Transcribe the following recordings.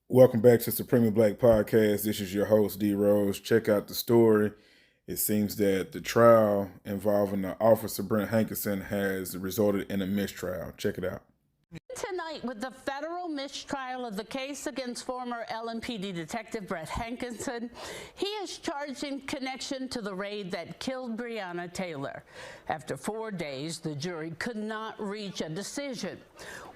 Welcome back to Supremely Black Podcast. This is your host, D Rose. Check out the story. It seems that the trial involving the officer Brett Hankison has resulted in a mistrial. Check it out. Tonight, with the federal mistrial of the case against former LMPD Detective Brett Hankison, he is charged in connection to the raid that killed Breonna Taylor. After 4 days, the jury could not reach a decision.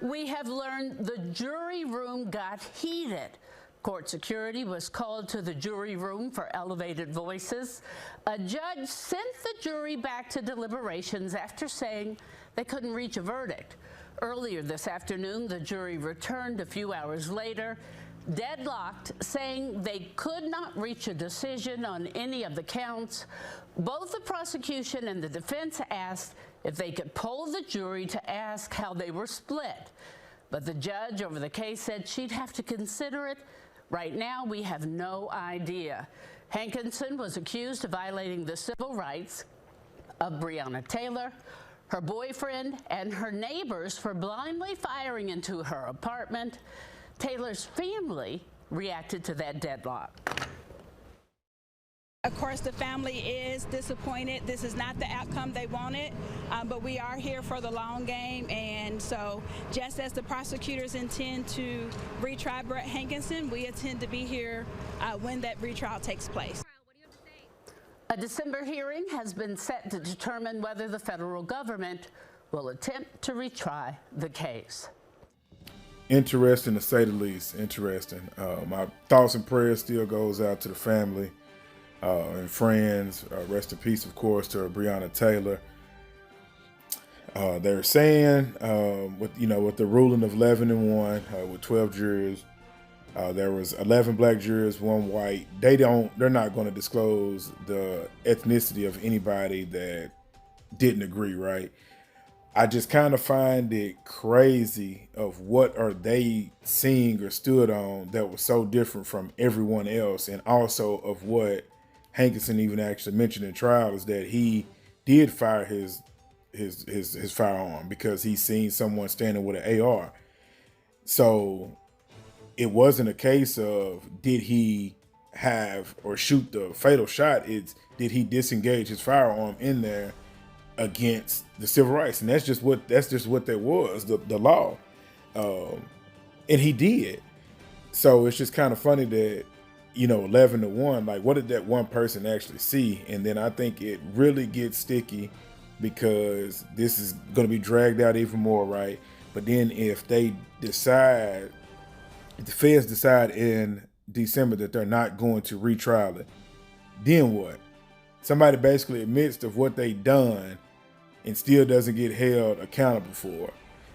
We have learned the jury room got heated. Court security was called to the jury room for elevated voices. A judge sent the jury back to deliberations after saying they couldn't reach a verdict. Earlier this afternoon, the jury returned a few hours later, deadlocked, saying they could not reach a decision on any of the counts. Both the prosecution and the defense asked if they could poll the jury to ask how they were split. But the judge over the case said she'd have to consider it. Right now, we have no idea. Hankison was accused of violating the civil rights of Breonna Taylor, her boyfriend, and her neighbors for blindly firing into her apartment. Taylor's family reacted to that deadlock. Of course, the family is disappointed. This is not the outcome they wanted, but we are here for the long game. And so just as the prosecutors intend to retry Brett Hankison, we intend to be here when that retrial takes place. A December hearing has been set to determine whether the federal government will attempt to retry the case. Interesting to say the least. Interesting. My thoughts and prayers still goes out to the family and friends. Rest in peace, of course, to Breonna Taylor. They're saying with the ruling of 11-1 with 12 jurors. There was 11 black jurors, 1 white. They're not going to disclose the ethnicity of anybody that didn't agree, right? I just kind of find it crazy of what are they seeing or stood on that was so different from everyone else. And also of what Hankison even actually mentioned in trial is that he did fire his firearm because he seen someone standing with an AR. So it wasn't a case of did he have or shoot the fatal shot. It's did he disengage his firearm in there against the civil rights, and that's just what that was, the law, and he did. So it's just kind of funny that 11-1. Like, what did that one person actually see? And then I think it really gets sticky because this is going to be dragged out even more, right? But then if they decide. If the feds decide in December that they're not going to retrial it, then what? Somebody basically admits of what they done and still doesn't get held accountable for.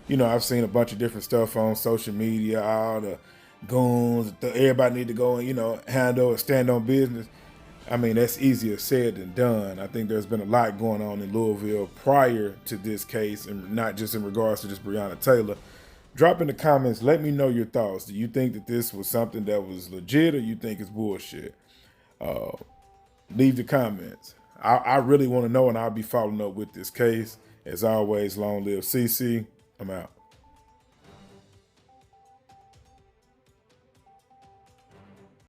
I've seen a bunch of different stuff on social media, all the goons, everybody need to go and, handle or stand on business. I mean, that's easier said than done. I think there's been a lot going on in Louisville prior to this case, and not just in regards to just Breonna Taylor. Drop in the comments. Let me know your thoughts. Do you think that this was something that was legit, or you think it's bullshit? Leave the comments. I really want to know, and I'll be following up with this case. As always, long live CC. I'm out.